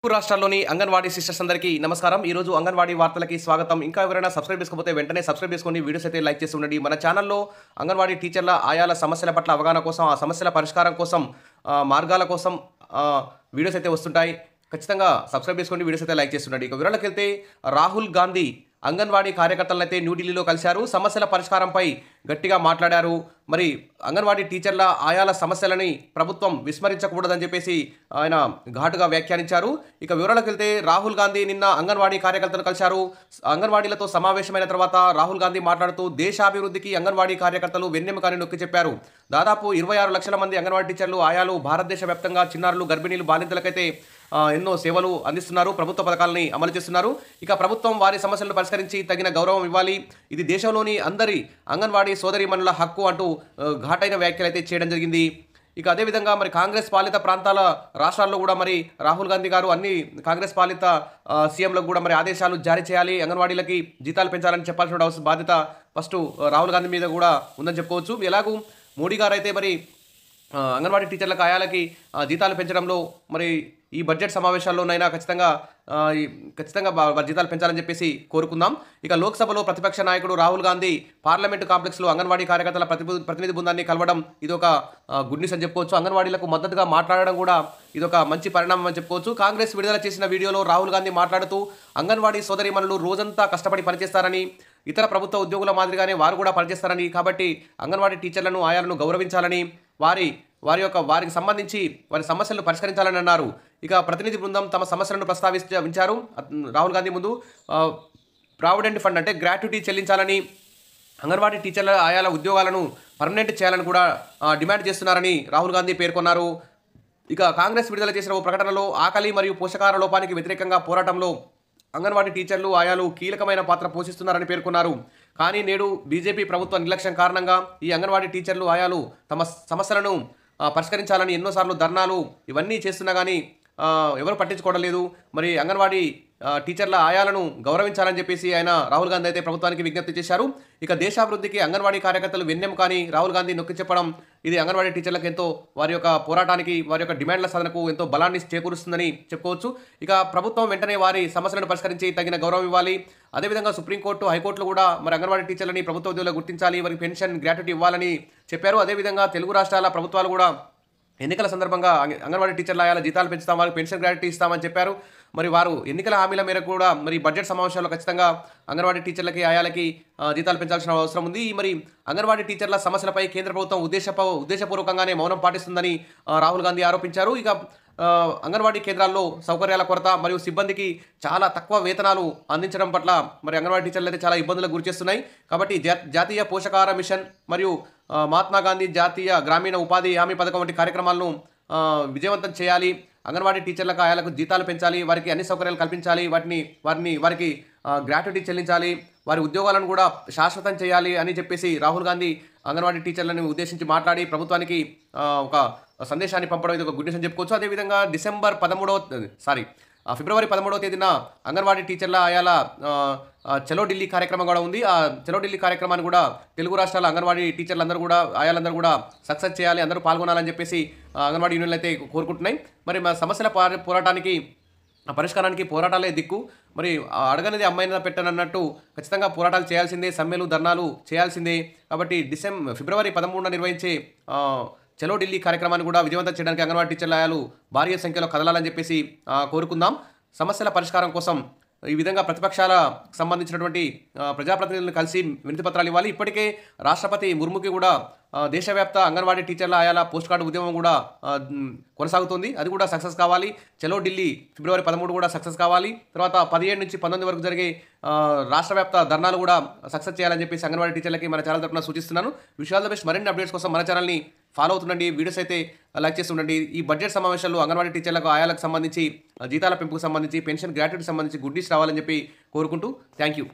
రాష్ట్రాల్లోని అంగన్వాడీ సిస్టర్స్ అందరికీ నమస్కారం. ఈ రోజు అంగన్వాడీ వార్తలకి స్వాగతం. ఇంకా ఎవరైనా సబ్స్క్రైబ్ చేసుకోకపోతే వెంటనే సబ్స్క్రైబ్ చేసుకోండి. వీడియోస్ అయితే లైక్ చేసి ఉండండి. మన ఛానల్లో అంగన్వాడీ టీచర్ల ఆయాల సమస్యల పట్ల అవగాహన కోసం, ఆ సమస్యల పరిష్కారం కోసం, మార్గాల కోసం వీడియోస్ అయితే వస్తుంటాయి. ఖచ్చితంగా సబ్స్క్రైబ్ చేసుకోండి. వీడియోస్ అయితే లైక్ చేసి ఉండండి. ఇక వివరాలకు వెళ్తే రాహుల్ గాంధీ అంగన్వాడీ కార్యకర్తలను అయితే న్యూఢిల్లీలో కలిశారు. సమస్యల పరిష్కారంపై గట్టిగా మాట్లాడారు. మరి అంగన్వాడీ టీచర్ల ఆయాల సమస్యలని ప్రభుత్వం విస్మరించకూడదని చెప్పేసి ఆయన ఘాటుగా వ్యాఖ్యానించారు. ఇక వివరాలకు వెళ్తే రాహుల్ గాంధీ నిన్న అంగన్వాడీ కార్యకర్తలు కలిశారు. అంగన్వాడీలతో సమావేశమైన తర్వాత రాహుల్ గాంధీ మాట్లాడుతూ దేశాభివృద్ధికి అంగన్వాడీ కార్యకర్తలు వెన్నెముకని నొక్కి చెప్పారు. దాదాపు 26 లక్షల మంది అంగన్వాడీ టీచర్లు ఆయాలు భారతదేశ వ్యాప్తంగా చిన్నారులు, గర్భిణీలు, బాలింతలకైతే ఎన్నో సేవలు అందిస్తున్నారు. ప్రభుత్వ పథకాలని అమలు చేస్తున్నారు. ఇక ప్రభుత్వం వారి సమస్యలను పరిష్కరించి తగిన గౌరవం ఇవ్వాలి. ఇది దేశంలోని అందరి అంగన్వాడీ సోదరీమణుల హక్కు అంటూ ఘాటైన వ్యాఖ్యలు అయితే చేయడం జరిగింది. ఇక అదేవిధంగా మరి కాంగ్రెస్ పాలిత ప్రాంతాల రాష్ట్రాల్లో కూడా మరి రాహుల్ గాంధీ గారు అన్ని కాంగ్రెస్ పాలిత సీఎంలకు కూడా మరి ఆదేశాలు జారీ చేయాలి, అంగన్వాడీలకి జీతాలు పెంచాలని చెప్పాల్సిన బాధ్యత ఫస్ట్ రాహుల్ గాంధీ మీద కూడా ఉందని చెప్పుకోవచ్చు. ఎలాగూ మోడీ గారు అయితే మరి అంగన్వాడీ టీచర్లకు ఆయాలకి జీతాలు పెంచడంలో మరి ఈ బడ్జెట్ సమావేశాల్లోనైనా ఖచ్చితంగా జీతాలు పెంచాలని చెప్పేసి కోరుకుందాం. ఇక లోక్సభలో ప్రతిపక్ష నాయకుడు రాహుల్ గాంధీ పార్లమెంటు కాంప్లెక్స్లో అంగన్వాడీ కార్యకర్తల ప్రతినిధి బృందాన్ని కలవడం ఇదొక గుడ్ న్యూస్ అని చెప్పుకోవచ్చు. అంగన్వాడీలకు మద్దతుగా మాట్లాడడం కూడా ఇదొక మంచి పరిణామం అని చెప్పుకోవచ్చు. కాంగ్రెస్ విడుదల చేసిన వీడియోలో రాహుల్ గాంధీ మాట్లాడుతూ అంగన్వాడీ సోదరీమణులు రోజంతా కష్టపడి పనిచేస్తారని, ఇతర ప్రభుత్వ ఉద్యోగుల మాదిరిగానే వారు కూడా పనిచేస్తారని, కాబట్టి అంగన్వాడీ టీచర్లను, ఆయాలను గౌరవించాలని, వారికి సంబంధించి వారి సమస్యలను పరిష్కరించాలని అన్నారు. ఇక ప్రతినిధి బృందం తమ సమస్యలను ప్రస్తావించారు. రాహుల్ గాంధీ ముందు ప్రావిడెంట్ ఫండ్ అంటే గ్రాట్యుటీ చెల్లించాలని, అంగన్వాడీ టీచర్ల ఆయాల ఉద్యోగాలను పర్మనెంట్ చేయాలని కూడా డిమాండ్ చేస్తున్నారని రాహుల్ గాంధీ పేర్కొన్నారు. ఇక కాంగ్రెస్ విడుదల చేసిన ఓ ప్రకటనలో ఆకలి మరియు పోషకాహార లోపానికి వ్యతిరేకంగా పోరాటంలో అంగన్వాడీ టీచర్లు, ఆయాలు కీలకమైన పాత్ర పోషిస్తున్నారని పేర్కొన్నారు. కానీ నేడు బీజేపీ ప్రభుత్వ నిర్లక్ష్యం కారణంగా ఈ అంగన్వాడీ టీచర్లు, ఆయాలు తమ సమస్యలను పరిష్కరించాలని ఎన్నోసార్లు ధర్నాలు ఇవన్నీ చేస్తున్నా కానీ ఎవరు పట్టించుకోవడం లేదు. మరి అంగన్వాడీ టీచర్ల ఆయాలను గౌరవించాలని చెప్పేసి ఆయన రాహుల్ గాంధీ అయితే ప్రభుత్వానికి విజ్ఞప్తి చేశారు. ఇక దేశాభివృద్ధికి అంగన్వాడీ కార్యకర్తలు వెన్నెముక అని రాహుల్ గాంధీ నొక్కి చెప్పడం ఇది అంగన్వాడీ టీచర్లకు ఎంతో వారి యొక్క పోరాటానికి, వారి యొక్క డిమాండ్ల సాధనకు ఎంతో బలాన్ని చేకూరుస్తుందని చెప్పుకోవచ్చు. ఇక ప్రభుత్వం వెంటనే వారి సమస్యలను పరిష్కరించి తగిన గౌరవం ఇవ్వాలి. అదేవిధంగా సుప్రీంకోర్టు, హైకోర్టులు కూడా మరి అంగన్వాడీ టీచర్లని ప్రభుత్వ ఉద్యోగులు గుర్తించాలి, వారికి పెన్షన్, గ్రాట్యుటీ ఇవ్వాలని చెప్పారు. అదేవిధంగా తెలుగు రాష్ట్రాల ప్రభుత్వాలు కూడా ఎన్నికల సందర్భంగా అంగన్వాడీ టీచర్ల ఆయాల జీతాలు పెంచుతాం, వారికి పెన్షన్ గ్రాట్యుటీ ఇస్తామని చెప్పారు. మరి వారు ఎన్నికల హామీల మేరకు కూడా మరి బడ్జెట్ సమావేశాల్లో ఖచ్చితంగా అంగన్వాడీ టీచర్లకి, ఆయాలకి జీతాలు పెంచాల్సిన అవసరం ఉంది. మరి అంగన్వాడీ టీచర్ల సమస్యలపై కేంద్ర ప్రభుత్వం ఉద్దేశపూర్వకంగానే మౌనం పాటిస్తుందని రాహుల్ గాంధీ ఆరోపించారు. ఇక అంగన్వాడీ కేంద్రాల్లో సౌకర్యాల కొరత మరియు సిబ్బందికి చాలా తక్కువ వేతనాలు అందించడం పట్ల మరి అంగన్వాడీ టీచర్లు అయితే చాలా ఇబ్బందులకు గురిచేస్తున్నాయి. కాబట్టి జాతీయ పోషకాహార మిషన్ మరియు మహాత్మా గాంధీ జాతీయ గ్రామీణ ఉపాధి హామీ పథకం వంటి కార్యక్రమాలను విజయవంతం చేయాలి. అంగన్వాడీ టీచర్లకు, ఆయాలకు జీతాలు పెంచాలి, వారికి అన్ని సౌకర్యాలు కల్పించాలి, వారికి గ్రాట్యుటీ చెల్లించాలి, వారి ఉద్యోగాలను కూడా శాశ్వతం చేయాలి అని చెప్పేసి రాహుల్ గాంధీ అంగన్వాడీ టీచర్లను ఉద్దేశించి మాట్లాడి ప్రభుత్వానికి ఒక సందేశాన్ని పంపడం ఇది ఒక గుడ్ న్యూస్ అని చెప్పుకోవచ్చు. అదేవిధంగా ఫిబ్రవరి 13వ తేదీన అంగన్వాడీ టీచర్ల ఆయాల చలో ఢిల్లీ కార్యక్రమం కూడా ఉంది. ఆ చలో ఢిల్లీ కార్యక్రమాన్ని కూడా తెలుగు రాష్ట్రాల అంగన్వాడీ టీచర్లందరూ కూడా, ఆయాలందరూ కూడా సక్సెస్ చేయాలి, అందరూ పాల్గొనాలని చెప్పేసి అంగన్వాడీ యూనియన్లు అయితే కోరుకుంటున్నాయి. మరి మా సమస్యల పోరాటానికి, పరిష్కారానికి పోరాటాలే దిక్కు. మరి అడగనిది అమ్మాయిన పెట్టనన్నట్టు ఖచ్చితంగా పోరాటాలు చేయాల్సిందే, సమ్మెలు, ధర్నాలు చేయాల్సిందే. కాబట్టి ఫిబ్రవరి 13న నిర్వహించే చలో ఢిల్లీ కార్యక్రమాన్ని కూడా విజయవంతం చేయడానికి అంగన్వాడీ టీచర్ల ఆయాలు భారీ సంఖ్యలో కదలాలని చెప్పేసి కోరుకుందాం. సమస్యల పరిష్కారం కోసం ఈ విధంగా ప్రతిపక్షాలకు సంబంధించినటువంటి ప్రజాప్రతినిధులను కలిసి వినతి పత్రాలు ఇవ్వాలి. ఇప్పటికే రాష్ట్రపతి ముర్ముకి కూడా దేశవ్యాప్త అంగన్వాడీ టీచర్ల ఆయాల పోస్ట్ కార్డు ఉద్యమం కూడా కొనసాగుతుంది. అది కూడా సక్సెస్ కావాలి. చలో ఢిల్లీ ఫిబ్రవరి 13 కూడా సక్సెస్ కావాలి. తర్వాత 17 నుంచి 19 వరకు జరిగే రాష్ట్ర వ్యాప్త ధర్నాలు కూడా సక్సెస్ చేయాలని చెప్పేసి అంగన్వాడీ టీచర్లకి మన ఛానల్ తరఫున సూచిస్తున్నాను. విషయాల బెస్ట్ మరిన్ని అప్డేట్స్ కోసం మన ఛానల్ని ఫాలో అవుతుండండి. వీడియోస్ అయితే లైక్ చేసి ఉండండి. ఈ బడ్జెట్ సమావేశాల్లో అంగన్వాడీ టీచర్లకు, ఆయాలకు సంబంధించి జీతాల పెంపుకు సంబంధించి, పెన్షన్, గ్రాట్యుటీకి సంబంధించి గుడ్ న్యూస్ రావాలని చెప్పి కోరుకుంటూ థ్యాంక్ యూ.